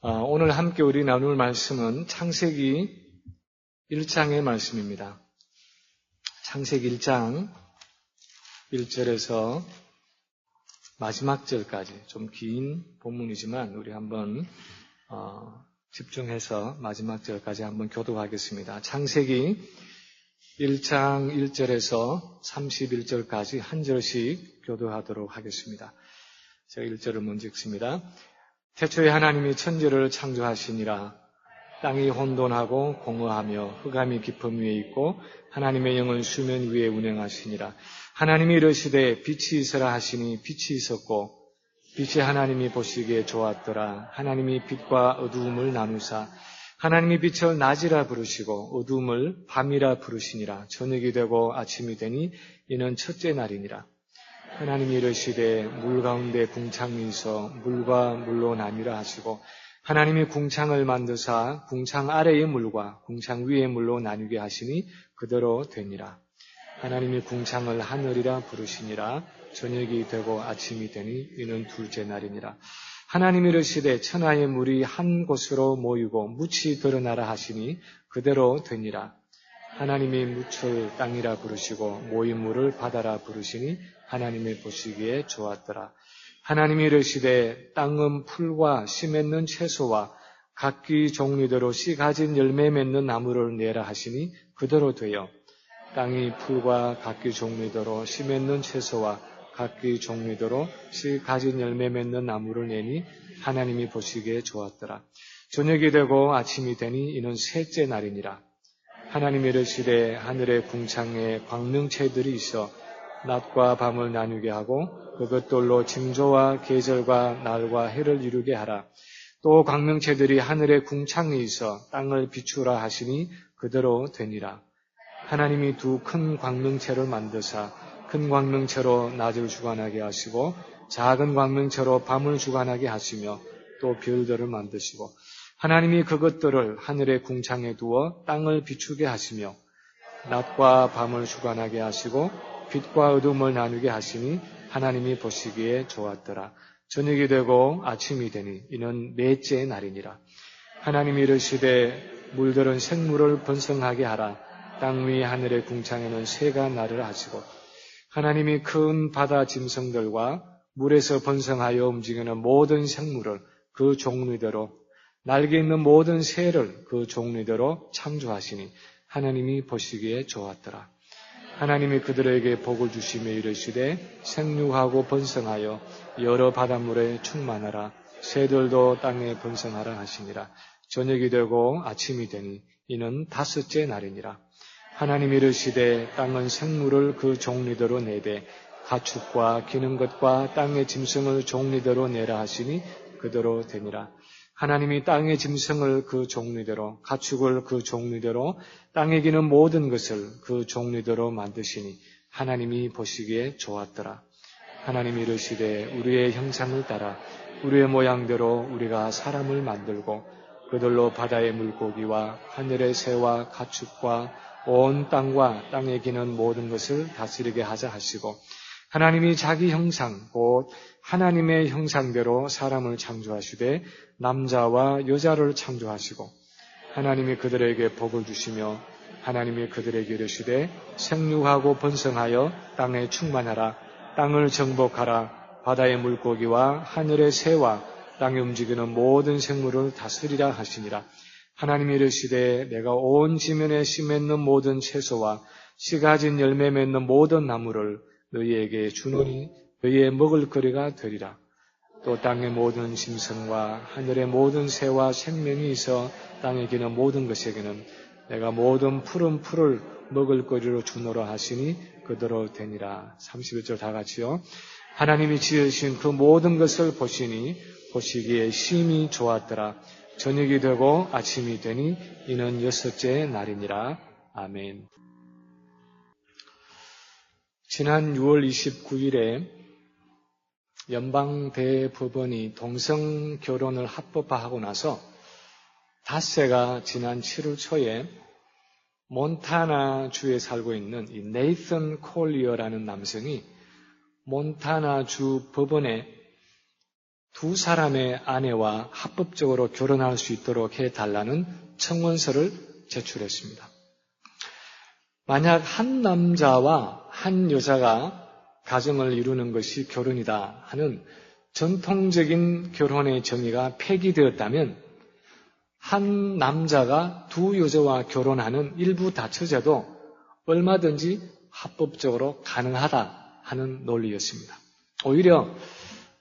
오늘 함께 우리 나눌 말씀은 창세기 1장의 말씀입니다. 창세기 1장 1절에서 마지막 절까지 좀 긴 본문이지만 우리 한번 집중해서 마지막 절까지 한번 교독하겠습니다. 창세기 1장 1절에서 31절까지 한 절씩 교독하도록 하겠습니다. 제가 1절을 먼저 읽습니다. 태초에 하나님이 천지를 창조하시니라. 땅이 혼돈하고 공허하며 흑암이 깊음 위에 있고 하나님의 영은 수면 위에 운행하시니라. 하나님이 이르시되 빛이 있으라 하시니 빛이 있었고 빛이 하나님이 보시기에 좋았더라. 하나님이 빛과 어두움을 나누사 하나님이 빛을 낮이라 부르시고 어두움을 밤이라 부르시니라. 저녁이 되고 아침이 되니 이는 첫째 날이니라. 하나님이 이르시되 물 가운데 궁창이 있어 물과 물로 나뉘라 하시고 하나님이 궁창을 만드사 궁창 아래의 물과 궁창 위의 물로 나뉘게 하시니 그대로 되니라. 하나님이 궁창을 하늘이라 부르시니라. 저녁이 되고 아침이 되니 이는 둘째 날이니라. 하나님이 이르시되 천하의 물이 한 곳으로 모이고 묻이 드러나라 하시니 그대로 되니라. 하나님이 묻을 땅이라 부르시고 모인 물을 바다라 부르시니 하나님이 보시기에 좋았더라. 하나님이 이르시되 땅은 풀과 씨 맺는 채소와 각기 종류대로 씨 가진 열매 맺는 나무를 내라 하시니 그대로 되어 땅이 풀과 각기 종류대로 씨 맺는 채소와 각기 종류대로 씨 가진 열매 맺는 나무를 내니 하나님이 보시기에 좋았더라. 저녁이 되고 아침이 되니 이는 셋째 날이니라. 하나님이 이르시되 하늘의 궁창에 광명체들이 있어 낮과 밤을 나누게 하고 그것들로 징조와 계절과 날과 해를 이루게 하라. 또 광명체들이 하늘의 궁창에 있어 땅을 비추라 하시니 그대로 되니라. 하나님이 두 큰 광명체를 만드사 큰 광명체로 낮을 주관하게 하시고 작은 광명체로 밤을 주관하게 하시며 또 별들을 만드시고 하나님이 그것들을 하늘의 궁창에 두어 땅을 비추게 하시며 낮과 밤을 주관하게 하시고 빛과 어둠을 나누게 하시니 하나님이 보시기에 좋았더라. 저녁이 되고 아침이 되니 이는 넷째 날이니라. 하나님이 이르시되 물들은 생물을 번성하게 하라. 땅 위 하늘의 궁창에는 새가 나르라 하시고 하나님이 큰 바다 짐승들과 물에서 번성하여 움직이는 모든 생물을 그 종류대로 날개 있는 모든 새를 그 종류대로 창조하시니 하나님이 보시기에 좋았더라. 하나님이 그들에게 복을 주시며 이르시되 생육하고 번성하여 여러 바닷물에 충만하라. 새들도 땅에 번성하라 하시니라. 저녁이 되고 아침이 되니 이는 다섯째 날이니라. 하나님이 이르시되 땅은 생물을 그 종류대로 내되 가축과 기는 것과 땅의 짐승을 종류대로 내라 하시니 그대로 되니라. 하나님이 땅의 짐승을 그 종류대로 가축을 그 종류대로 땅에 기는 모든 것을 그 종류대로 만드시니 하나님이 보시기에 좋았더라. 하나님이 이르시되 우리의 형상을 따라 우리의 모양대로 우리가 사람을 만들고 그들로 바다의 물고기와 하늘의 새와 가축과 온 땅과 땅에 기는 모든 것을 다스리게 하자 하시고 하나님이 자기 형상 곧 하나님의 형상대로 사람을 창조하시되 남자와 여자를 창조하시고 하나님이 그들에게 복을 주시며 하나님이 그들에게 이르시되 생육하고 번성하여 땅에 충만하라. 땅을 정복하라. 바다의 물고기와 하늘의 새와 땅에 움직이는 모든 생물을 다스리라 하시니라. 하나님이 이르시되 내가 온 지면에 씨 맺는 모든 채소와 씨 가진 열매 맺는 모든 나무를 너희에게 주노니 너희의 먹을 거리가 되리라. 또 땅의 모든 짐승과 하늘의 모든 새와 생명이 있어 땅에 기는 모든 것에게는 내가 모든 푸른 풀을 먹을 거리로 주노라 하시니 그대로 되니라. 31절 다 같이요. 하나님이 지으신 그 모든 것을 보시니 보시기에 심히 좋았더라. 저녁이 되고 아침이 되니 이는 여섯째 날이니라. 아멘. 지난 6월 29일에 연방대법원이 동성 결혼을 합법화하고 나서 닷새가 지난 7월 초에 몬타나 주에 살고 있는 이 네이선 콜리어라는 남성이 몬타나 주 법원에 두 사람의 아내와 합법적으로 결혼할 수 있도록 해달라는 청원서를 제출했습니다. 만약 한 남자와 한 여자가 가정을 이루는 것이 결혼이다 하는 전통적인 결혼의 정의가 폐기되었다면 한 남자가 두 여자와 결혼하는 일부 다처제도 얼마든지 합법적으로 가능하다 하는 논리였습니다. 오히려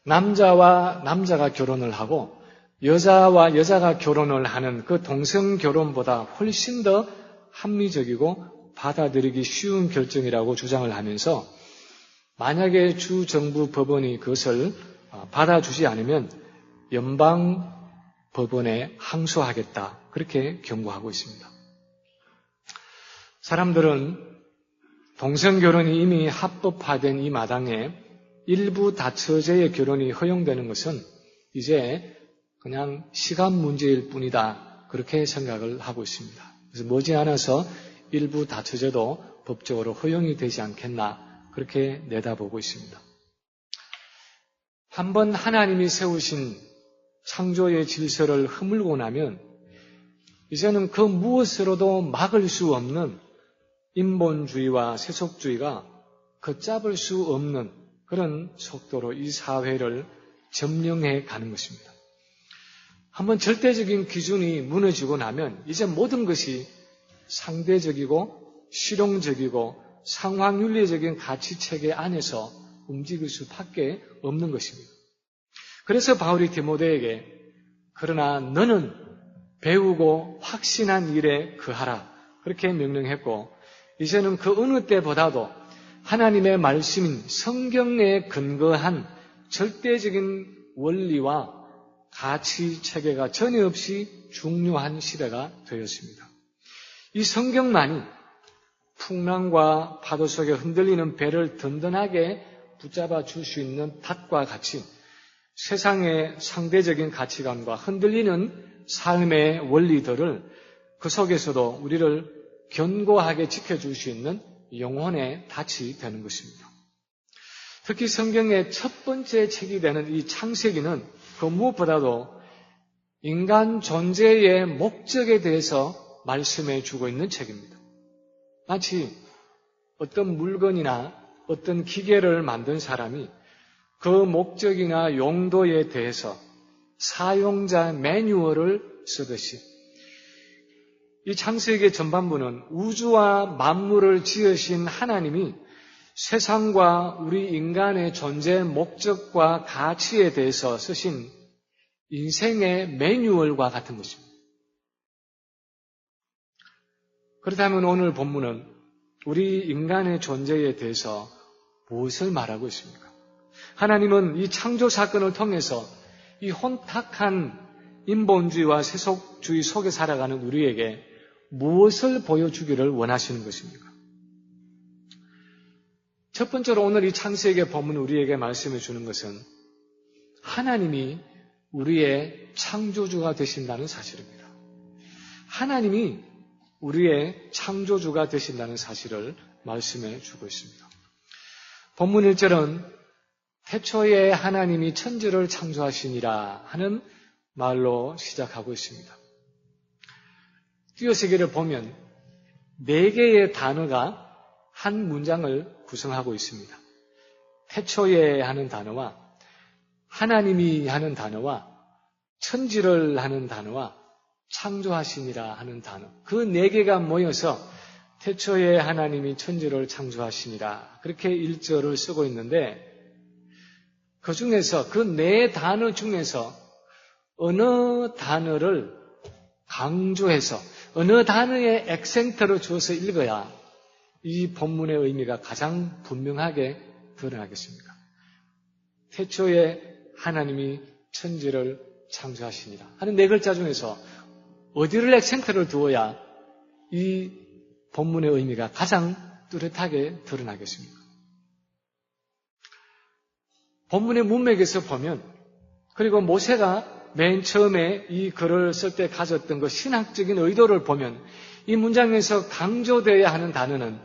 남자와 남자가 결혼을 하고 여자와 여자가 결혼을 하는 그 동성 결혼보다 훨씬 더 합리적이고 받아들이기 쉬운 결정이라고 주장을 하면서 만약에 주 정부 법원이 그것을 받아주지 않으면 연방 법원에 항소하겠다 그렇게 경고하고 있습니다. 사람들은 동성결혼이 이미 합법화된 이 마당에 일부 다처제의 결혼이 허용되는 것은 이제 그냥 시간 문제일 뿐이다 그렇게 생각을 하고 있습니다. 그래서 머지않아서 일부 다처제도 법적으로 허용이 되지 않겠나 그렇게 내다보고 있습니다. 한번 하나님이 세우신 창조의 질서를 허물고 나면 이제는 그 무엇으로도 막을 수 없는 인본주의와 세속주의가 걷잡을 수 없는 그런 속도로 이 사회를 점령해 가는 것입니다. 한번 절대적인 기준이 무너지고 나면 이제 모든 것이 상대적이고 실용적이고 상황윤리적인 가치체계 안에서 움직일 수밖에 없는 것입니다. 그래서 바울이 디모데에게 그러나 너는 배우고 확신한 일에 거하라 그렇게 명령했고 이제는 그 어느 때보다도 하나님의 말씀인 성경에 근거한 절대적인 원리와 가치체계가 전혀 없이 중요한 시대가 되었습니다. 이 성경만이 풍랑과 파도 속에 흔들리는 배를 든든하게 붙잡아 줄 수 있는 닷과 같이 세상의 상대적인 가치관과 흔들리는 삶의 원리들을 그 속에서도 우리를 견고하게 지켜줄 수 있는 영혼의 닻이 되는 것입니다. 특히 성경의 첫 번째 책이 되는 이 창세기는 그 무엇보다도 인간 존재의 목적에 대해서 말씀해 주고 있는 책입니다. 마치 어떤 물건이나 어떤 기계를 만든 사람이 그 목적이나 용도에 대해서 사용자 매뉴얼을 쓰듯이 이 창세기의 전반부는 우주와 만물을 지으신 하나님이 세상과 우리 인간의 존재 목적과 가치에 대해서 쓰신 인생의 매뉴얼과 같은 것입니다. 그렇다면 오늘 본문은 우리 인간의 존재에 대해서 무엇을 말하고 있습니까? 하나님은 이 창조 사건을 통해서 이 혼탁한 인본주의와 세속주의 속에 살아가는 우리에게 무엇을 보여주기를 원하시는 것입니까? 첫 번째로 오늘 이 창세기의 본문 우리에게 말씀해 주는 것은 하나님이 우리의 창조주가 되신다는 사실입니다. 하나님이 우리의 창조주가 되신다는 사실을 말씀해 주고 있습니다. 본문 1절은 태초에 하나님이 천지를 창조하시니라 하는 말로 시작하고 있습니다. 띄어쓰기를 보면 4개의 단어가 한 문장을 구성하고 있습니다. 태초에 하는 단어와 하나님이 하는 단어와 천지를 하는 단어와 창조하시니라 하는 단어 그 4개가 모여서 태초에 하나님이 천지를 창조하시니라 그렇게 1절을 쓰고 있는데 그 중에서 그 4단어 중에서 어느 단어를 강조해서 어느 단어에 액센트를 주어서 읽어야 이 본문의 의미가 가장 분명하게 드러나겠습니까? 태초에 하나님이 천지를 창조하시니라 하는 4글자 중에서 어디를 액센트를 두어야 이 본문의 의미가 가장 뚜렷하게 드러나겠습니까? 본문의 문맥에서 보면 그리고 모세가 맨 처음에 이 글을 쓸 때 가졌던 그 신학적인 의도를 보면 이 문장에서 강조되어야 하는 단어는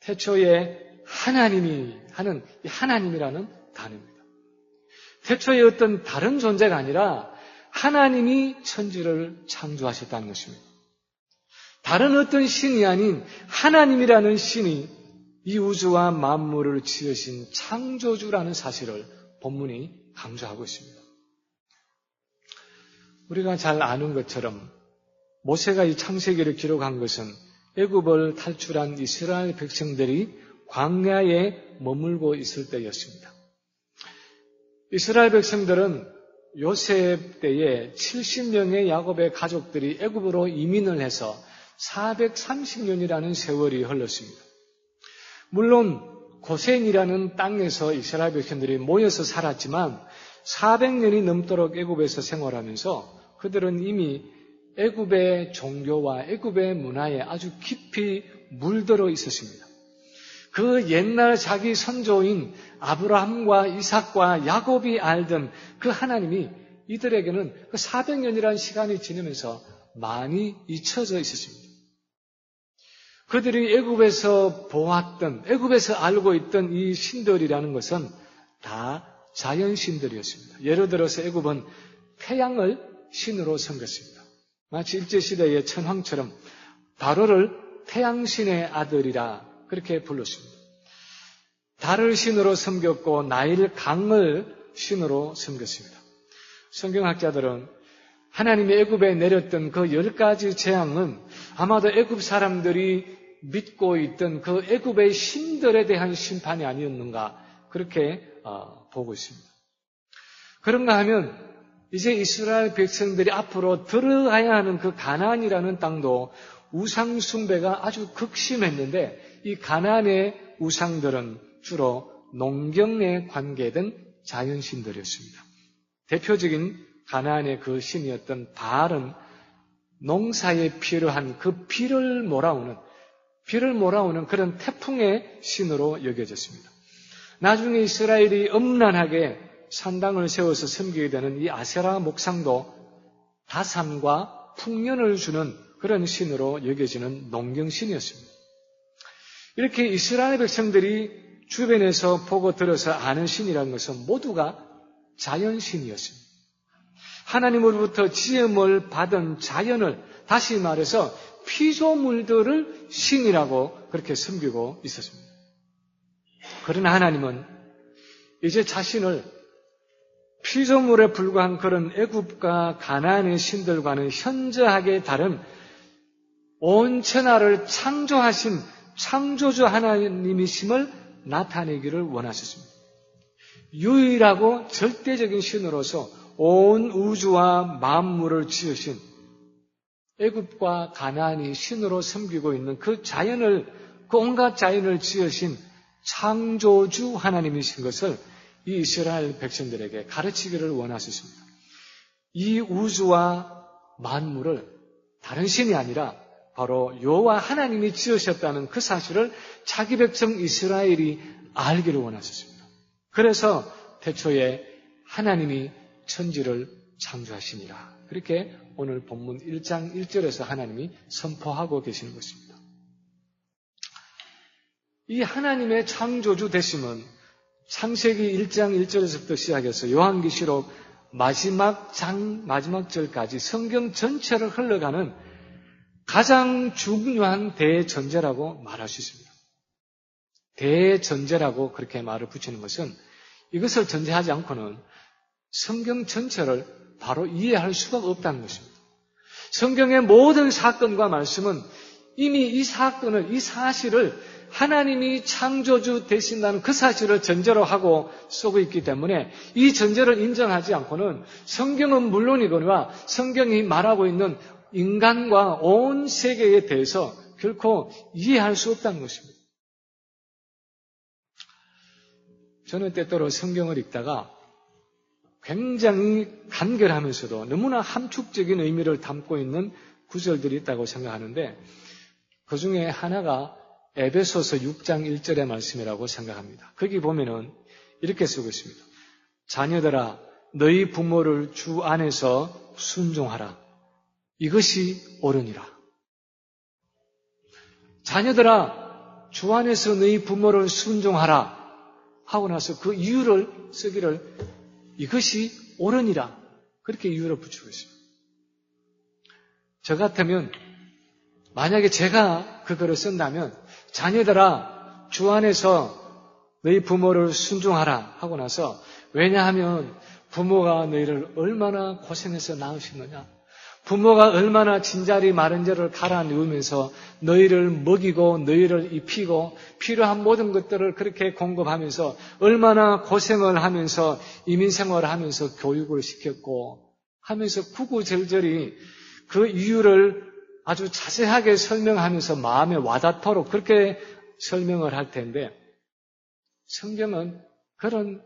태초에 하나님이 하는 이 하나님이라는 단어입니다. 태초에 어떤 다른 존재가 아니라 하나님이 천지를 창조하셨다는 것입니다. 다른 어떤 신이 아닌 하나님이라는 신이 이 우주와 만물을 지으신 창조주라는 사실을 본문이 강조하고 있습니다. 우리가 잘 아는 것처럼 모세가 이 창세기를 기록한 것은 애굽을 탈출한 이스라엘 백성들이 광야에 머물고 있을 때였습니다. 이스라엘 백성들은 요셉 때에 70명의 야곱의 가족들이 애굽으로 이민을 해서 430년이라는 세월이 흘렀습니다. 물론 고센이라는 땅에서 이스라엘 백성들이 모여서 살았지만 400년이 넘도록 애굽에서 생활하면서 그들은 이미 애굽의 종교와 애굽의 문화에 아주 깊이 물들어 있었습니다. 그 옛날 자기 선조인 아브라함과 이삭과 야곱이 알던 그 하나님이 이들에게는 그 400년이라는 시간이 지나면서 많이 잊혀져 있었습니다. 그들이 애굽에서 보았던, 애굽에서 알고 있던 이 신들이라는 것은 다 자연신들이었습니다. 예를 들어서 애굽은 태양을 신으로 섬겼습니다. 마치 일제시대의 천황처럼 바로를 태양신의 아들이라 그렇게 불렀습니다. 달을 신으로 섬겼고 나일 강을 신으로 섬겼습니다. 성경학자들은 하나님이 애굽에 내렸던 그 10가지 재앙은 아마도 애굽 사람들이 믿고 있던 그 애굽의 신들에 대한 심판이 아니었는가 그렇게 보고 있습니다. 그런가 하면 이제 이스라엘 백성들이 앞으로 들어가야 하는 그 가나안이라는 땅도 우상 숭배가 아주 극심했는데 이 가나안의 우상들은 주로 농경에 관계된 자연신들이었습니다. 대표적인 가나안의 그 신이었던 바알은 농사에 필요한 그 비를 몰아오는 그런 태풍의 신으로 여겨졌습니다. 나중에 이스라엘이 음란하게 산당을 세워서 섬기게 되는 이 아세라 목상도 다산과 풍년을 주는 그런 신으로 여겨지는 농경신이었습니다. 이렇게 이스라엘 백성들이 주변에서 보고 들어서 아는 신이라는 것은 모두가 자연신이었습니다. 하나님으로부터 지음을 받은 자연을, 다시 말해서 피조물들을 신이라고 그렇게 섬기고 있었습니다. 그러나 하나님은 이제 자신을 피조물에 불과한 그런 애굽과 가나안의 신들과는 현저하게 다른 온 천하를 창조하신 창조주 하나님이심을 나타내기를 원하셨습니다. 유일하고 절대적인 신으로서 온 우주와 만물을 지으신 애굽과 가나안이 신으로 섬기고 있는 그 자연을, 그 온갖 자연을 지으신 창조주 하나님이신 것을 이 이스라엘 백성들에게 가르치기를 원하셨습니다. 이 우주와 만물을 다른 신이 아니라 바로 여호와 하나님이 지으셨다는 그 사실을 자기 백성 이스라엘이 알기를 원하셨습니다. 그래서 태초에 하나님이 천지를 창조하시니라. 그렇게 오늘 본문 1장 1절에서 하나님이 선포하고 계시는 것입니다. 이 하나님의 창조주 되심은 창세기 1장 1절에서부터 시작해서 요한계시록 마지막 절까지 성경 전체를 흘러가는 가장 중요한 대전제라고 말할 수 있습니다. 대전제라고 그렇게 말을 붙이는 것은 이것을 전제하지 않고는 성경 전체를 바로 이해할 수가 없다는 것입니다. 성경의 모든 사건과 말씀은 이미 이 사건을, 이 사실을 하나님이 창조주 되신다는 그 사실을 전제로 하고 쓰고 있기 때문에 이 전제를 인정하지 않고는 성경은 물론이거니와 성경이 말하고 있는 인간과 온 세계에 대해서 결코 이해할 수 없다는 것입니다. 저는 때때로 성경을 읽다가 굉장히 간결하면서도 너무나 함축적인 의미를 담고 있는 구절들이 있다고 생각하는데 그 중에 하나가 에베소서 6장 1절의 말씀이라고 생각합니다. 거기 보면은 이렇게 쓰고 있습니다. 자녀들아 너희 부모를 주 안에서 순종하라. 이것이 옳으니라. 자녀들아 주 안에서 너희 부모를 순종하라 하고 나서 그 이유를 쓰기를 이것이 옳으니라. 그렇게 이유를 붙이고 있습니다. 저 같으면 만약에 제가 그거를 쓴다면 자녀들아 주 안에서 너희 부모를 순종하라 하고 나서 왜냐하면 부모가 너희를 얼마나 고생해서 낳으시느냐. 부모가 얼마나 진자리 마른자를 갈아 누우면서 너희를 먹이고 너희를 입히고 필요한 모든 것들을 그렇게 공급하면서 얼마나 고생을 하면서 이민생활을 하면서 교육을 시켰고 하면서 구구절절히 그 이유를 아주 자세하게 설명하면서 마음에 와닿도록 그렇게 설명을 할 텐데 성경은 그런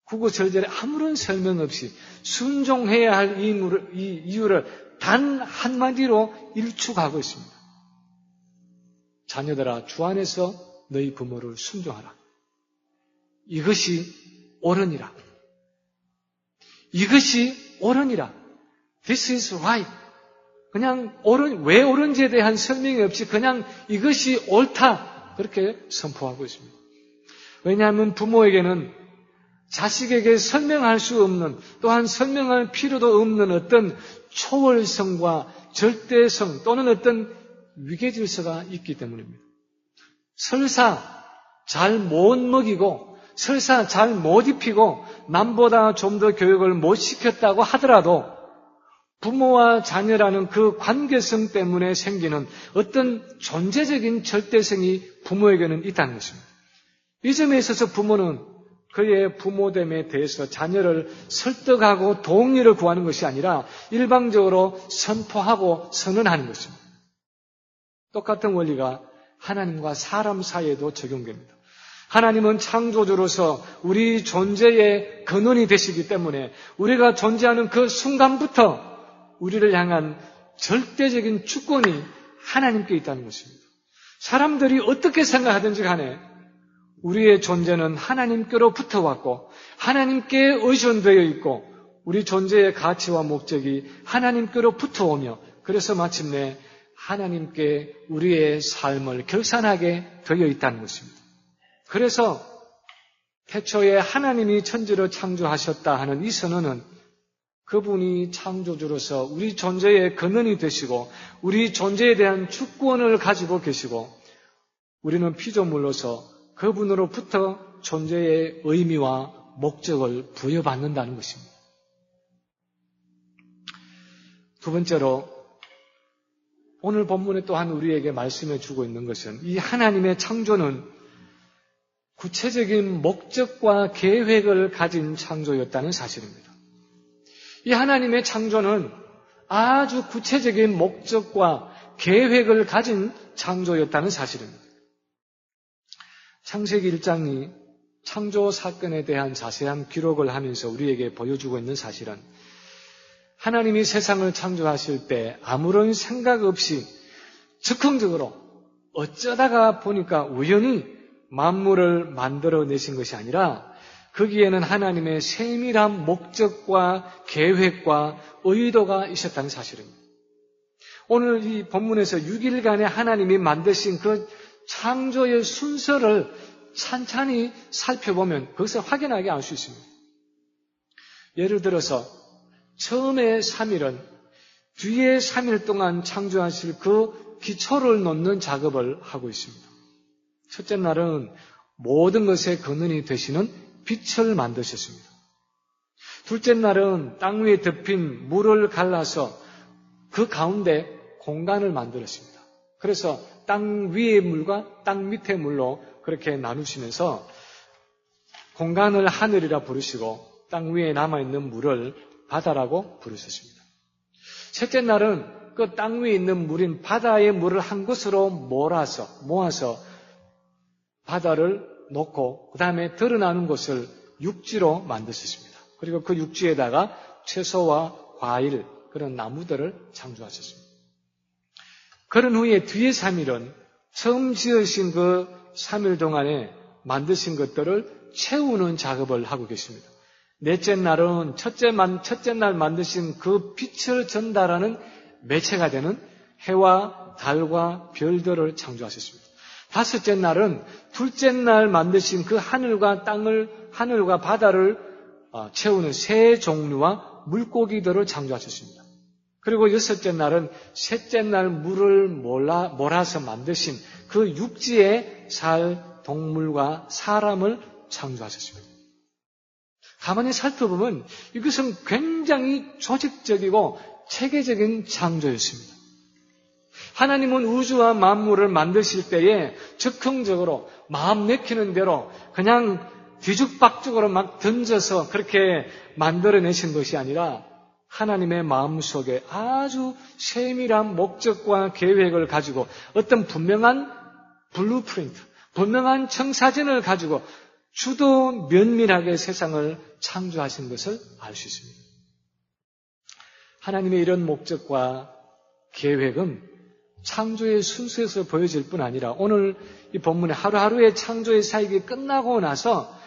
구구절절에 아무런 설명 없이 순종해야 할 이 이유를 단 한마디로 일축하고 있습니다. 자녀들아 주 안에서 너희 부모를 순종하라. 이것이 옳으니라. 이것이 옳으니라. This is right. 그냥 왜 옳은지에 대한 설명이 없이 그냥 이것이 옳다. 그렇게 선포하고 있습니다. 왜냐하면 부모에게는 자식에게 설명할 수 없는 또한 설명할 필요도 없는 어떤 초월성과 절대성 또는 어떤 위계질서가 있기 때문입니다. 설사 잘 못 먹이고 설사 잘 못 입히고 남보다 좀 더 교육을 못 시켰다고 하더라도 부모와 자녀라는 그 관계성 때문에 생기는 어떤 존재적인 절대성이 부모에게는 있다는 것입니다. 이 점에 있어서 부모는 그의 부모됨에 대해서 자녀를 설득하고 동의를 구하는 것이 아니라 일방적으로 선포하고 선언하는 것입니다. 똑같은 원리가 하나님과 사람 사이에도 적용됩니다. 하나님은 창조주로서 우리 존재의 근원이 되시기 때문에 우리가 존재하는 그 순간부터 우리를 향한 절대적인 주권이 하나님께 있다는 것입니다. 사람들이 어떻게 생각하든지 간에 우리의 존재는 하나님께로부터 왔고 하나님께 의존되어 있고 우리 존재의 가치와 목적이 하나님께로부터 오며 그래서 마침내 하나님께 우리의 삶을 결산하게 되어 있다는 것입니다. 그래서 태초에 하나님이 천지를 창조하셨다 하는 이 선언은 그분이 창조주로서 우리 존재의 근원이 되시고 우리 존재에 대한 주권을 가지고 계시고 우리는 피조물로서 그분으로부터 존재의 의미와 목적을 부여받는다는 것입니다. 두 번째로 오늘 본문에 또한 우리에게 말씀해 주고 있는 것은 이 하나님의 창조는 구체적인 목적과 계획을 가진 창조였다는 사실입니다. 이 하나님의 창조는 아주 구체적인 목적과 계획을 가진 창조였다는 사실입니다. 창세기 1장이 창조 사건에 대한 자세한 기록을 하면서 우리에게 보여주고 있는 사실은 하나님이 세상을 창조하실 때 아무런 생각 없이 즉흥적으로 어쩌다가 보니까 우연히 만물을 만들어내신 것이 아니라 거기에는 하나님의 세밀한 목적과 계획과 의도가 있었다는 사실입니다. 오늘 이 본문에서 6일간에 하나님이 만드신 그 창조의 순서를 찬찬히 살펴보면 거기서 확연하게 알 수 있습니다. 예를 들어서 처음에 3일은 뒤에 3일 동안 창조하실 그 기초를 놓는 작업을 하고 있습니다. 첫째 날은 모든 것의 근원이 되시는 빛을 만드셨습니다. 둘째 날은 땅 위에 덮인 물을 갈라서 그 가운데 공간을 만들었습니다. 그래서 땅 위의 물과 땅 밑의 물로 그렇게 나누시면서 공간을 하늘이라 부르시고 땅 위에 남아있는 물을 바다라고 부르셨습니다. 셋째 날은 그 땅 위에 있는 물인 바다의 물을 한 곳으로 모아서 바다를 놓고 그 다음에 드러나는 곳을 육지로 만드셨습니다. 그리고 그 육지에다가 채소와 과일, 그런 나무들을 창조하셨습니다. 그런 후에 뒤에 3일은 처음 지으신 그 3일 동안에 만드신 것들을 채우는 작업을 하고 계십니다. 넷째 날은 첫째 날 만드신 그 빛을 전달하는 매체가 되는 해와 달과 별들을 창조하셨습니다. 다섯째 날은 둘째 날 만드신 그 하늘과 바다를 채우는 새 종류와 물고기들을 창조하셨습니다. 그리고 6째 날은 셋째 날 물을 몰아서 만드신 그 육지에 살 동물과 사람을 창조하셨습니다. 가만히 살펴보면 이것은 굉장히 조직적이고 체계적인 창조였습니다. 하나님은 우주와 만물을 만드실 때에 즉흥적으로 마음 내키는 대로 그냥 뒤죽박죽으로 막 던져서 그렇게 만들어내신 것이 아니라 하나님의 마음속에 아주 세밀한 목적과 계획을 가지고 어떤 분명한 블루프린트, 분명한 청사진을 가지고 주도 면밀하게 세상을 창조하신 것을 알 수 있습니다. 하나님의 이런 목적과 계획은 창조의 순수에서 보여질 뿐 아니라 오늘 이 본문의 하루하루의 창조의 사역이 끝나고 나서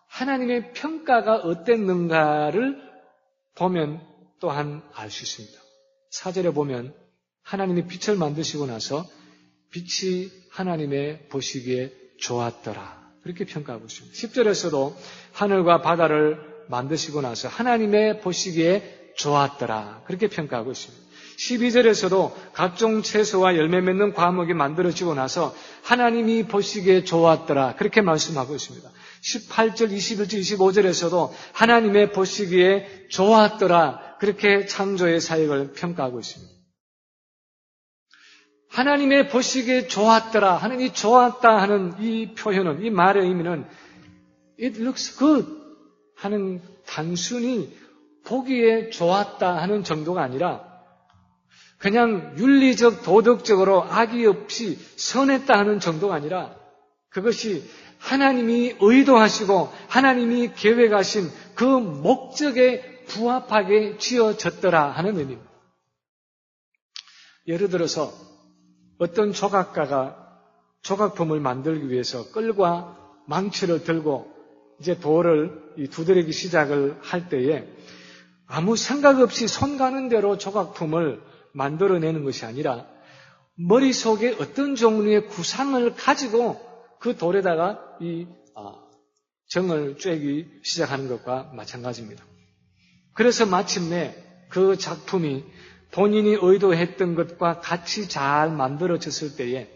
하나님의 평가가 어땠는가를 보면 또한 알 수 있습니다. 4절에 보면 하나님이 빛을 만드시고 나서 빛이 하나님의 보시기에 좋았더라. 그렇게 평가하고 있습니다. 10절에서도 하늘과 바다를 만드시고 나서 하나님의 보시기에 좋았더라. 그렇게 평가하고 있습니다. 12절에서도 각종 채소와 열매 맺는 과목이 만들어지고 나서 하나님이 보시기에 좋았더라. 그렇게 말씀하고 있습니다. 18절, 21절, 25절에서도 하나님의 보시기에 좋았더라. 그렇게 창조의 사역을 평가하고 있습니다. 하나님의 보시기에 좋았더라. 하나님이 좋았다 하는 이 표현은, 이 말의 의미는 it looks good 하는 단순히 보기에 좋았다 하는 정도가 아니라 그냥 윤리적, 도덕적으로 악의 없이 선했다 하는 정도가 아니라 그것이 하나님이 의도하시고 하나님이 계획하신 그 목적에 부합하게 지어졌더라 하는 의미입니다. 예를 들어서 어떤 조각가가 조각품을 만들기 위해서 끌과 망치를 들고 이제 돌을 두드리기 시작을 할 때에 아무 생각 없이 손 가는 대로 조각품을 만들어내는 것이 아니라 머릿속에 어떤 종류의 구상을 가지고 그 돌에다가 정을 쬐기 시작하는 것과 마찬가지입니다. 그래서 마침내 그 작품이 본인이 의도했던 것과 같이 잘 만들어졌을 때에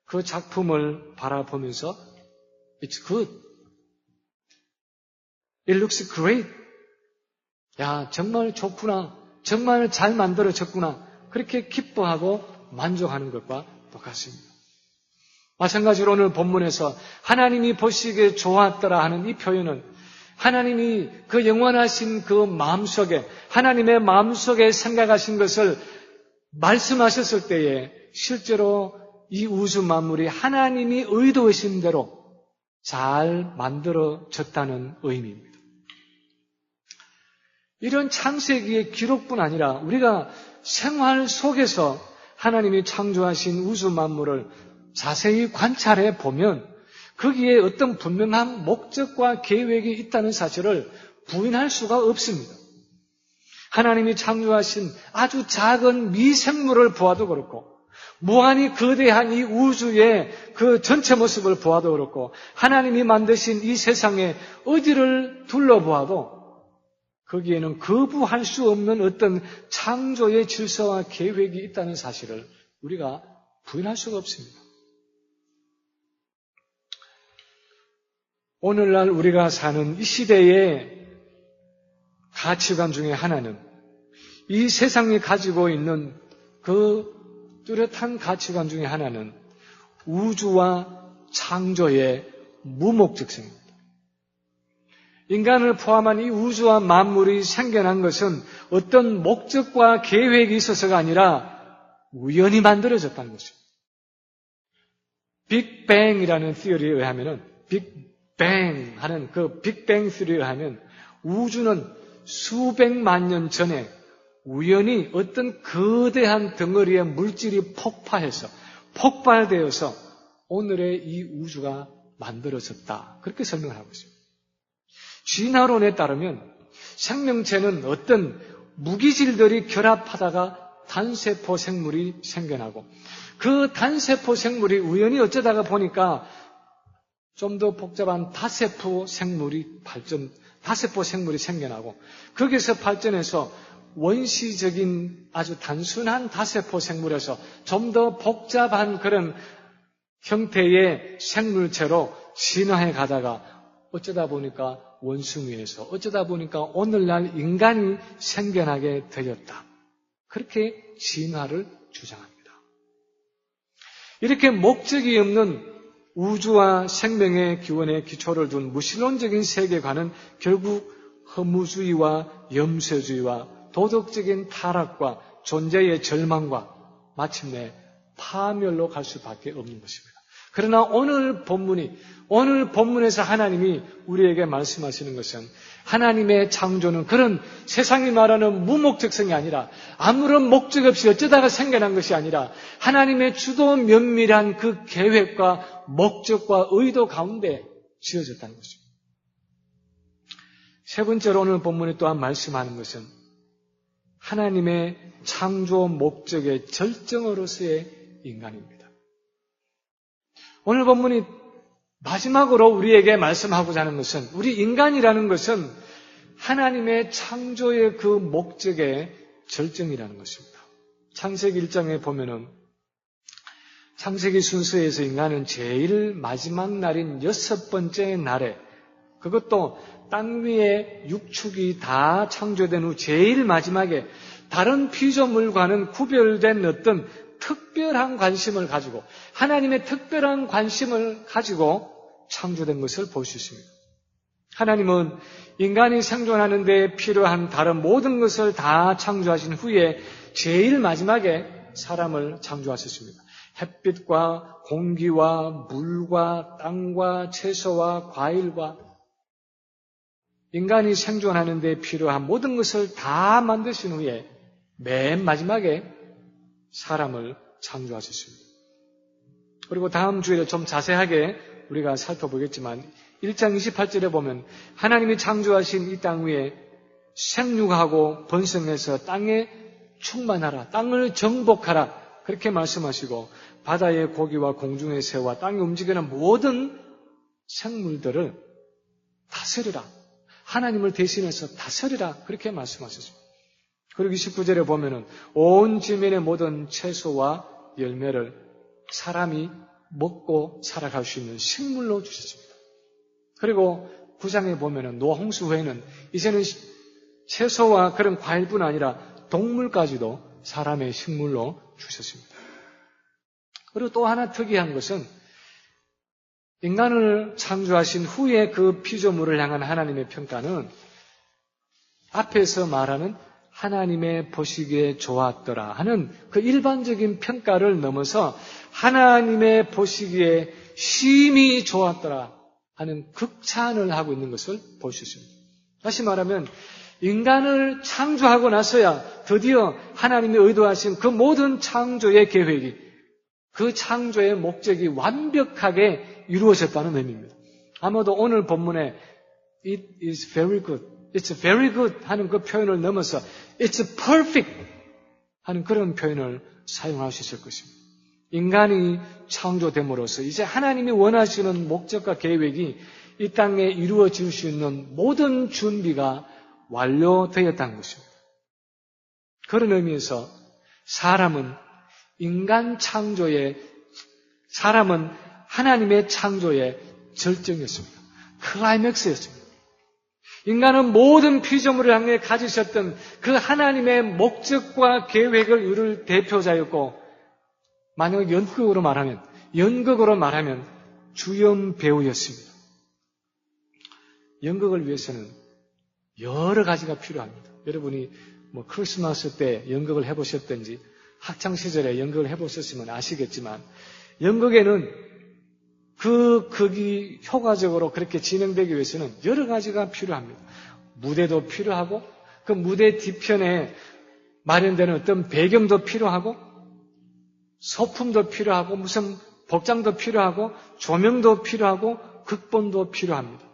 그 작품을 바라보면서 It's good. It looks great. 야, 정말 좋구나. 정말 잘 만들어졌구나. 그렇게 기뻐하고 만족하는 것과 똑같습니다. 마찬가지로 오늘 본문에서 하나님이 보시기에 좋았더라 하는 이 표현은 하나님이 그 영원하신 그 마음속에 하나님의 마음속에 생각하신 것을 말씀하셨을 때에 실제로 이 우주 만물이 하나님이 의도하신 대로 잘 만들어졌다는 의미입니다. 이런 창세기의 기록뿐 아니라 우리가 생활 속에서 하나님이 창조하신 우주 만물을 자세히 관찰해 보면 거기에 어떤 분명한 목적과 계획이 있다는 사실을 부인할 수가 없습니다. 하나님이 창조하신 아주 작은 미생물을 보아도 그렇고 무한히 거대한 이 우주의 그 전체 모습을 보아도 그렇고 하나님이 만드신 이 세상의 어디를 둘러보아도 거기에는 거부할 수 없는 어떤 창조의 질서와 계획이 있다는 사실을 우리가 부인할 수가 없습니다. 오늘날 우리가 사는 이 시대의 가치관 중에 하나는 이 세상이 가지고 있는 그 뚜렷한 가치관 중에 하나는 우주와 창조의 무목적성입니다. 인간을 포함한 이 우주와 만물이 생겨난 것은 어떤 목적과 계획이 있어서가 아니라 우연히 만들어졌다는 것입니다. 빅뱅이라는 티어리에 의하면 빅뱅 하는 그 빅뱅 티어리에 의하면 우주는 수백만 년 전에 우연히 어떤 거대한 덩어리의 물질이 폭발되어서 오늘의 이 우주가 만들어졌다. 그렇게 설명을 하고 있습니다. 진화론에 따르면 생명체는 어떤 무기질들이 결합하다가 단세포 생물이 생겨나고 그 단세포 생물이 우연히 어쩌다가 보니까 좀 더 복잡한 다세포 생물이 다세포 생물이 생겨나고 거기서 발전해서 원시적인 아주 단순한 다세포 생물에서 좀 더 복잡한 그런 형태의 생물체로 진화해 가다가 어쩌다 보니까 원숭이에서 어쩌다 보니까 오늘날 인간이 생겨나게 되었다. 그렇게 진화를 주장합니다. 이렇게 목적이 없는 우주와 생명의 기원에 기초를 둔 무신론적인 세계관은 결국 허무주의와 염세주의와 도덕적인 타락과 존재의 절망과 마침내 파멸로 갈 수밖에 없는 것입니다. 그러나 오늘 본문에서 하나님이 우리에게 말씀하시는 것은 하나님의 창조는 그런 세상이 말하는 무목적성이 아니라 아무런 목적 없이 어쩌다가 생겨난 것이 아니라 하나님의 주도 면밀한 그 계획과 목적과 의도 가운데 지어졌다는 것입니다. 세 번째로 오늘 본문이 또한 말씀하는 것은 하나님의 창조 목적의 절정으로서의 인간입니다. 오늘 본문이 마지막으로 우리에게 말씀하고자 하는 것은 우리 인간이라는 것은 하나님의 창조의 그 목적의 절정이라는 것입니다. 창세기 1장에 보면은 창세기 순서에서 인간은 제일 마지막 날인 6번째 날에 그것도 땅 위에 육축이 다 창조된 후 제일 마지막에 다른 피조물과는 구별된 어떤 특별한 관심을 가지고 하나님의 특별한 관심을 가지고 창조된 것을 볼 수 있습니다. 하나님은 인간이 생존하는 데 필요한 다른 모든 것을 다 창조하신 후에 제일 마지막에 사람을 창조하셨습니다. 햇빛과 공기와 물과 땅과 채소와 과일과 인간이 생존하는 데 필요한 모든 것을 다 만드신 후에 맨 마지막에 사람을 창조하셨습니다. 그리고 다음 주에 좀 자세하게 우리가 살펴보겠지만 1장 28절에 보면 하나님이 창조하신 이 땅 위에 생육하고 번성해서 땅에 충만하라, 땅을 정복하라 그렇게 말씀하시고 바다의 고기와 공중의 새와 땅에 움직이는 모든 생물들을 다스리라, 하나님을 대신해서 다스리라 그렇게 말씀하셨습니다. 그리고 29절에 보면은 온 지면의 모든 채소와 열매를 사람이 먹고 살아갈 수 있는 식물로 주셨습니다. 그리고 9장에 보면은 노아 홍수 후에는 이제는 채소와 그런 과일뿐 아니라 동물까지도 사람의 식물로 주셨습니다. 그리고 또 하나 특이한 것은 인간을 창조하신 후에 그 피조물을 향한 하나님의 평가는 앞에서 말하는 하나님의 보시기에 좋았더라 하는 그 일반적인 평가를 넘어서 하나님의 보시기에 심히 좋았더라 하는 극찬을 하고 있는 것을 볼 수 있습니다. 다시 말하면 인간을 창조하고 나서야 드디어 하나님이 의도하신 그 모든 창조의 계획이, 그 창조의 목적이 완벽하게 이루어졌다는 의미입니다. 아마도 오늘 본문에 It is very good, It's very good 하는 그 표현을 넘어서 It's perfect 하는 그런 표현을 사용할 수 있을 것입니다. 인간이 창조됨으로써 이제 하나님이 원하시는 목적과 계획이 이 땅에 이루어질 수 있는 모든 준비가 완료되었다는 것입니다. 그런 의미에서 사람은 하나님의 창조의 절정이었습니다. 클라이맥스였습니다. 인간은 모든 피조물을 향해 가지셨던 그 하나님의 목적과 계획을 이룰 대표자였고, 만약 연극으로 말하면 주연 배우였습니다. 연극을 위해서는 여러 가지가 필요합니다. 여러분이 크리스마스 때 연극을 해보셨든지 학창 시절에 연극을 해보셨으면 아시겠지만 연극에는 그 극이 효과적으로 그렇게 진행되기 위해서는 여러 가지가 필요합니다. 무대도 필요하고 그 무대 뒤편에 마련되는 어떤 배경도 필요하고 소품도 필요하고 무슨 복장도 필요하고 조명도 필요하고 극본도 필요합니다.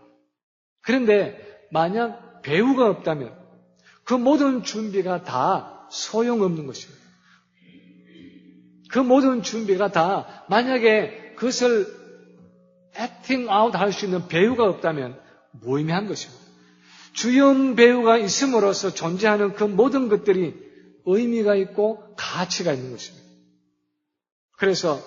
그런데 만약 배우가 없다면 그 모든 준비가 다 소용없는 것입니다. 그 모든 준비가 다 만약에 그것을 액팅 아웃 할 수 있는 배우가 없다면 무의미한 것입니다. 주연 배우가 있음으로써 존재하는 그 모든 것들이 의미가 있고 가치가 있는 것입니다. 그래서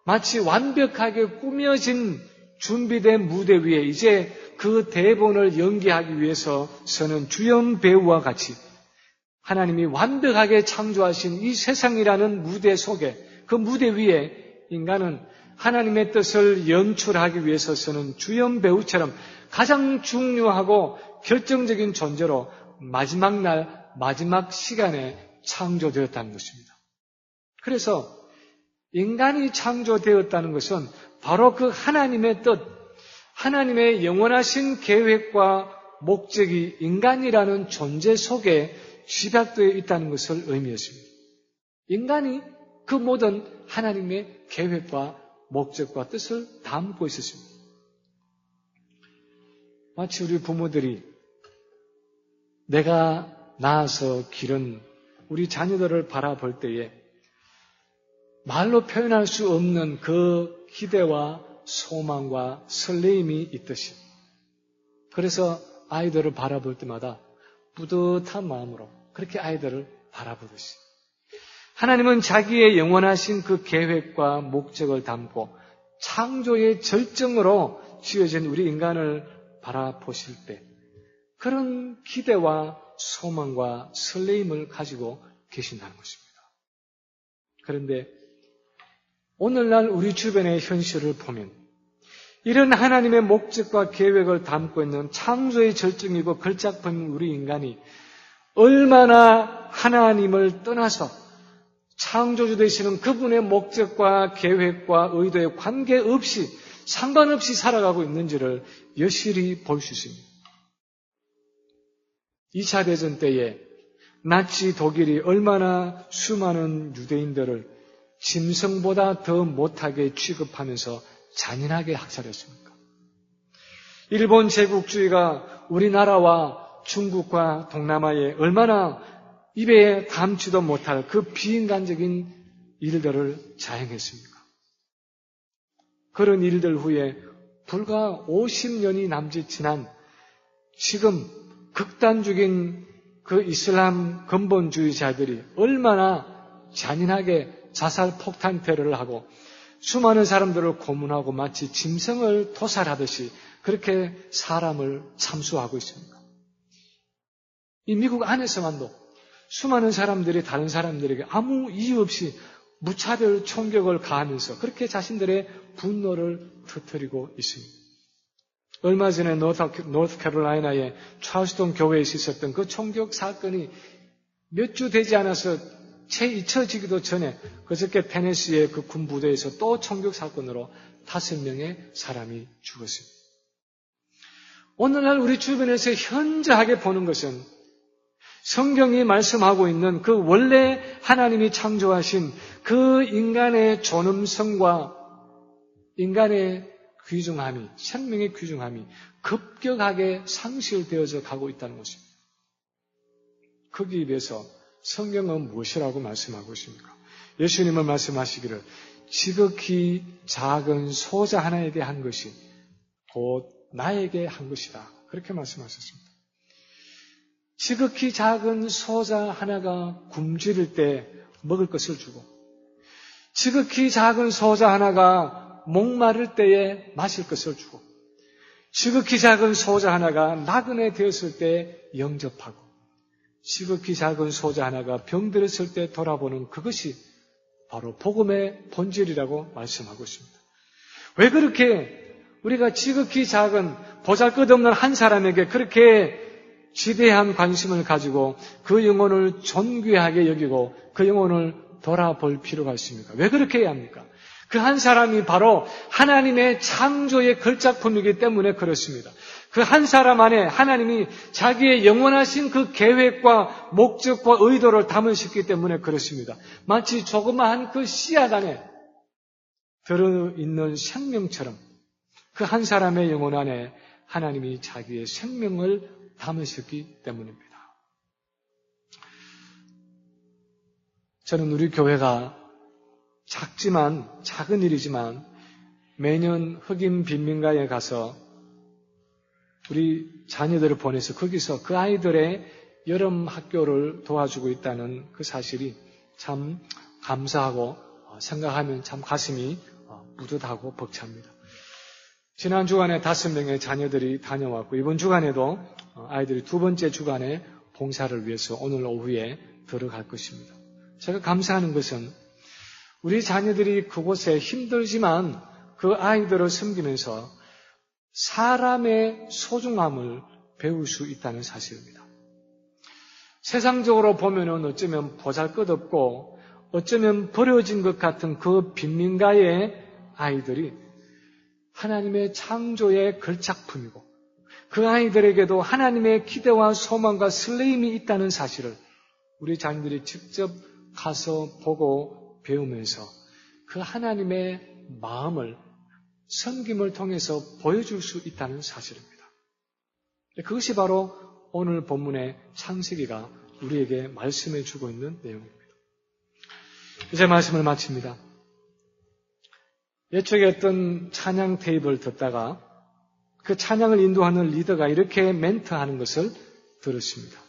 마치 완벽하게 꾸며진 준비된 무대 위에 이제 그 대본을 연기하기 위해서 서는 주연 배우와 같이 하나님이 완벽하게 창조하신 이 세상이라는 무대 속에 그 무대 위에 인간은 하나님의 뜻을 연출하기 위해서 서는 주연 배우처럼 가장 중요하고 결정적인 존재로 마지막 날, 마지막 시간에 창조되었다는 것입니다. 그래서 인간이 창조되었다는 것은 바로 그 하나님의 뜻, 하나님의 영원하신 계획과 목적이 인간이라는 존재 속에 집약되어 있다는 것을 의미했습니다. 인간이 그 모든 하나님의 계획과 목적과 뜻을 담고 있었습니다. 마치 우리 부모들이 내가 낳아서 기른 우리 자녀들을 바라볼 때에 말로 표현할 수 없는 그 기대와 소망과 설레임이 있듯이 그래서 아이들을 바라볼 때마다 뿌듯한 마음으로 그렇게 아이들을 바라보듯이 하나님은 자기의 영원하신 그 계획과 목적을 담고 창조의 절정으로 지어진 우리 인간을 바라보실 때 그런 기대와 소망과 설레임을 가지고 계신다는 것입니다. 그런데 오늘날 우리 주변의 현실을 보면 이런 하나님의 목적과 계획을 담고 있는 창조의 절정이고 걸작품인 우리 인간이 얼마나 하나님을 떠나서 창조주 되시는 그분의 목적과 계획과 의도에 관계없이 상관없이 살아가고 있는지를 여실히 볼 수 있습니다. 2차 대전 때에 나치 독일이 얼마나 수많은 유대인들을 짐승보다 더 못하게 취급하면서 잔인하게 학살했습니까? 일본 제국주의가 우리나라와 중국과 동남아에 얼마나 입에 담지도 못할 그 비인간적인 일들을 자행했습니까? 그런 일들 후에 불과 50년이 남짓 지난 지금 극단적인 그 이슬람 근본주의자들이 얼마나 잔인하게 자살 폭탄 테러를 하고 수많은 사람들을 고문하고 마치 짐승을 도살하듯이 그렇게 사람을 참수하고 있습니다. 이 미국 안에서만도 수많은 사람들이 다른 사람들에게 아무 이유 없이 무차별 총격을 가하면서 그렇게 자신들의 분노를 터뜨리고 있습니다. 얼마 전에 노스캐롤라이나의 찰스턴 교회에서 있었던 그 총격 사건이 몇 주 되지 않아서 채 잊혀지기도 전에 그저께 테네시의 그 군부대에서 또 총격 사건으로 5명의 사람이 죽었습니다. 오늘날 우리 주변에서 현저하게 보는 것은 성경이 말씀하고 있는 그 원래 하나님이 창조하신 그 인간의 존엄성과 인간의 귀중함이, 생명의 귀중함이 급격하게 상실되어져 가고 있다는 것입니다. 거기에 비해서 성경은 무엇이라고 말씀하고 있습니까? 예수님은 말씀하시기를 지극히 작은 소자 하나에게 한 것이 곧 나에게 한 것이다. 그렇게 말씀하셨습니다. 지극히 작은 소자 하나가 굶주릴 때 먹을 것을 주고 지극히 작은 소자 하나가 목마를 때에 마실 것을 주고 지극히 작은 소자 하나가 나그네 되었을 때 영접하고 지극히 작은 소자 하나가 병들었을 때 돌아보는 그것이 바로 복음의 본질이라고 말씀하고 있습니다. 왜 그렇게 우리가 지극히 작은 보잘것없는 한 사람에게 그렇게 지대한 관심을 가지고 그 영혼을 존귀하게 여기고 그 영혼을 돌아볼 필요가 있습니까? 왜 그렇게 해야 합니까? 그 한 사람이 바로 하나님의 창조의 걸작품이기 때문에 그렇습니다. 그 한 사람 안에 하나님이 자기의 영원하신 그 계획과 목적과 의도를 담으셨기 때문에 그렇습니다. 마치 조그마한 그 씨앗 안에 들어있는 생명처럼 그 한 사람의 영혼 안에 하나님이 자기의 생명을 담으셨기 때문입니다. 저는 우리 교회가 작은 일이지만 매년 흑인 빈민가에 가서 우리 자녀들을 보내서 거기서 그 아이들의 여름 학교를 도와주고 있다는 그 사실이 참 감사하고 생각하면 참 가슴이 뿌듯하고 벅찹니다. 지난 주간에 5명의 자녀들이 다녀왔고 이번 주간에도 아이들이 2번째 주간에 봉사를 위해서 오늘 오후에 들어갈 것입니다. 제가 감사하는 것은 우리 자녀들이 그곳에 힘들지만 그 아이들을 섬기면서 사람의 소중함을 배울 수 있다는 사실입니다. 세상적으로 보면은 어쩌면 보잘것없고 어쩌면 버려진 것 같은 그 빈민가의 아이들이 하나님의 창조의 걸작품이고 그 아이들에게도 하나님의 기대와 소망과 설레임이 있다는 사실을 우리 자녀들이 직접 가서 보고 배우면서 그 하나님의 마음을 섬김을 통해서 보여줄 수 있다는 사실입니다. 그것이 바로 오늘 본문의 창세기가 우리에게 말씀해 주고 있는 내용입니다. 이제 말씀을 마칩니다. 예측에 어떤 찬양 테이프를 듣다가 그 찬양을 인도하는 리더가 이렇게 멘트하는 것을 들었습니다.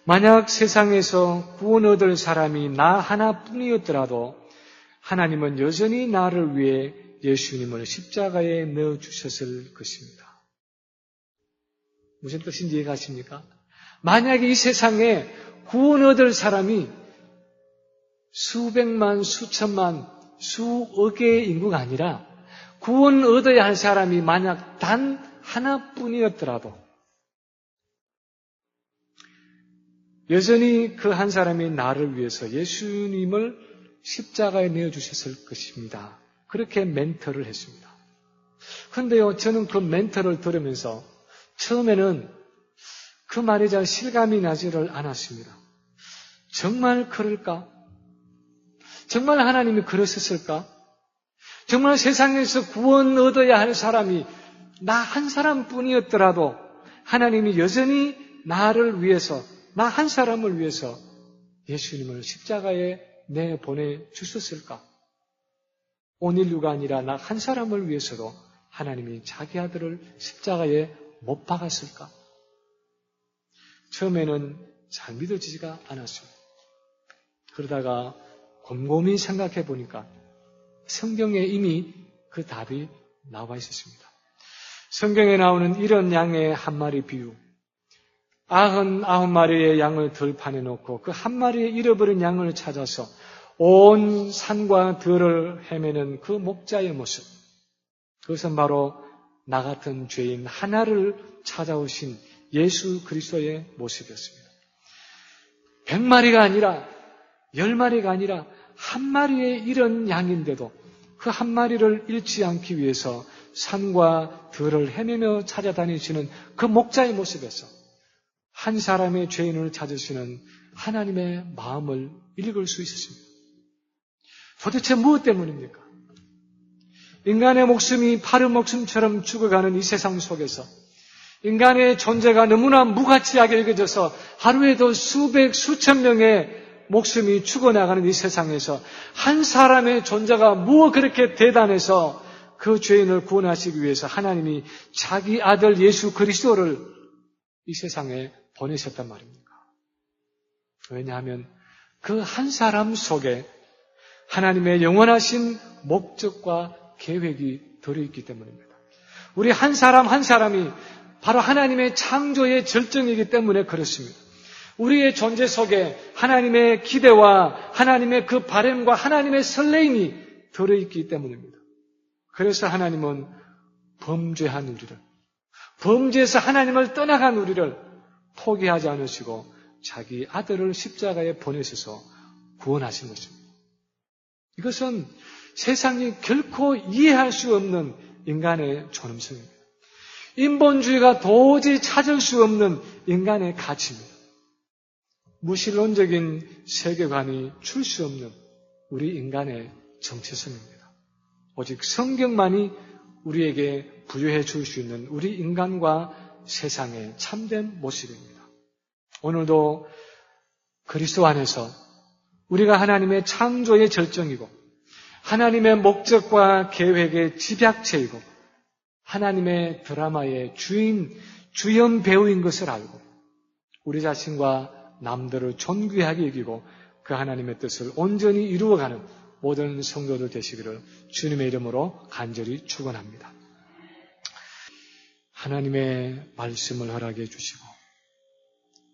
만약 세상에서 구원 얻을 사람이 나 하나뿐이었더라도 하나님은 여전히 나를 위해 예수님을 십자가에 넣어주셨을 것입니다. 무슨 뜻인지 이해가십니까? 만약에 이 세상에 구원 얻을 사람이 수백만, 수천만, 수억의 인구가 아니라 구원 얻어야 할 사람이 만약 단 하나뿐이었더라도 여전히 그 한 사람이 나를 위해서 예수님을 십자가에 내어주셨을 것입니다. 그렇게 멘트를 했습니다. 그런데요, 저는 그 멘트를 들으면서 처음에는 그 말이 잘 실감이 나지를 않았습니다. 정말 그럴까? 정말 하나님이 그러셨을까? 정말 세상에서 구원 얻어야 할 사람이 나 한 사람뿐이었더라도 하나님이 여전히 나를 위해서, 나 한 사람을 위해서 예수님을 십자가에 내보내 주셨을까? 온 인류가 아니라 나 한 사람을 위해서도 하나님이 자기 아들을 십자가에 못 박았을까? 처음에는 잘 믿어지지가 않았습니다. 그러다가 곰곰이 생각해 보니까 성경에 이미 그 답이 나와 있었습니다. 성경에 나오는 이런 양의 한 마리 비유. 99마리의 양을 들판에 놓고 그 한 마리의 잃어버린 양을 찾아서 온 산과 들을 헤매는 그 목자의 모습. 그것은 바로 나 같은 죄인 하나를 찾아오신 예수 그리스도의 모습이었습니다. 100마리가 아니라 10마리가 아니라 한 마리의 이런 양인데도 그 한 마리를 잃지 않기 위해서 산과 들을 헤매며 찾아다니시는 그 목자의 모습에서 한 사람의 죄인을 찾으시는 하나님의 마음을 읽을 수 있었습니다. 도대체 무엇 때문입니까? 인간의 목숨이 파른 목숨처럼 죽어가는 이 세상 속에서 인간의 존재가 너무나 무가치하게 여겨져서 하루에도 수백, 수천 명의 목숨이 죽어나가는 이 세상에서 한 사람의 존재가 무엇 그렇게 대단해서 그 죄인을 구원하시기 위해서 하나님이 자기 아들 예수 그리스도를 이 세상에 보내셨단 말입니까? 왜냐하면 그 한 사람 속에 하나님의 영원하신 목적과 계획이 들어있기 때문입니다. 우리 한 사람 한 사람이 바로 하나님의 창조의 절정이기 때문에 그렇습니다. 우리의 존재 속에 하나님의 기대와 하나님의 그 바람과 하나님의 설레임이 들어있기 때문입니다. 그래서 하나님은 범죄한 우리를, 범죄에서 하나님을 떠나간 우리를 포기하지 않으시고 자기 아들을 십자가에 보내셔서 구원하신 것입니다. 이것은 세상이 결코 이해할 수 없는 인간의 존엄성입니다. 인본주의가 도저히 찾을 수 없는 인간의 가치입니다. 무신론적인 세계관이 줄 수 없는 우리 인간의 정체성입니다. 오직 성경만이 우리에게 부여해 줄 수 있는 우리 인간과 세상의 참된 모습입니다. 오늘도 그리스도 안에서 우리가 하나님의 창조의 절정이고 하나님의 목적과 계획의 집약체이고 하나님의 드라마의 주연 배우인 것을 알고 우리 자신과 남들을 존귀하게 여기고 그 하나님의 뜻을 온전히 이루어가는 모든 성도들 되시기를 주님의 이름으로 간절히 축원합니다. 하나님의 말씀을 허락해 주시고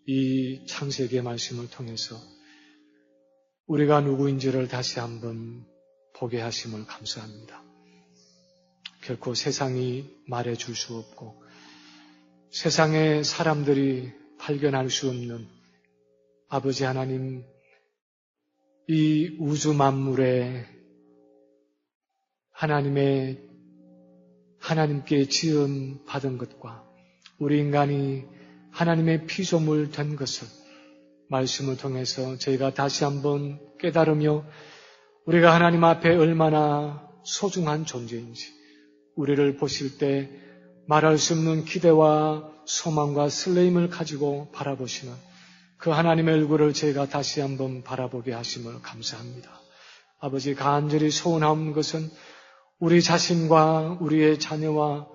이 창세기의 말씀을 통해서 우리가 누구인지를 다시 한번 보게 하심을 감사합니다. 결코 세상이 말해줄 수 없고 세상의 사람들이 발견할 수 없는 아버지 하나님, 이 우주 만물에 하나님께 지음 받은 것과 우리 인간이 하나님의 피조물 된 것을 말씀을 통해서 저희가 다시 한번 깨달으며 우리가 하나님 앞에 얼마나 소중한 존재인지 우리를 보실 때 말할 수 없는 기대와 소망과 설레임을 가지고 바라보시는 그 하나님의 얼굴을 저희가 다시 한번 바라보게 하심을 감사합니다. 아버지, 간절히 소원하는 것은 우리 자신과 우리의 자녀와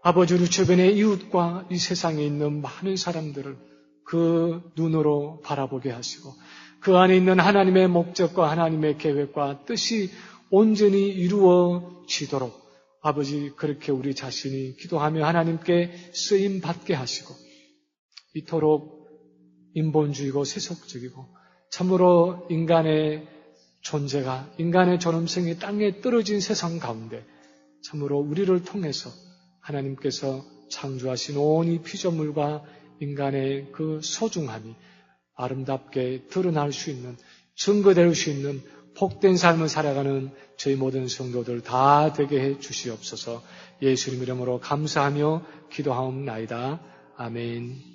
아버지 우리 주변의 이웃과 이 세상에 있는 많은 사람들을 그 눈으로 바라보게 하시고 그 안에 있는 하나님의 목적과 하나님의 계획과 뜻이 온전히 이루어지도록 아버지 그렇게 우리 자신이 기도하며 하나님께 쓰임 받게 하시고 이토록 인본주의고 세속적이고 참으로 인간의 존재가 인간의 존엄성이 땅에 떨어진 세상 가운데 참으로 우리를 통해서 하나님께서 창조하신 온 이 피조물과 인간의 그 소중함이 아름답게 드러날 수 있는 증거될 수 있는 복된 삶을 살아가는 저희 모든 성도들 다 되게 해 주시옵소서. 예수님 이름으로 감사하며 기도하옵나이다. 아멘.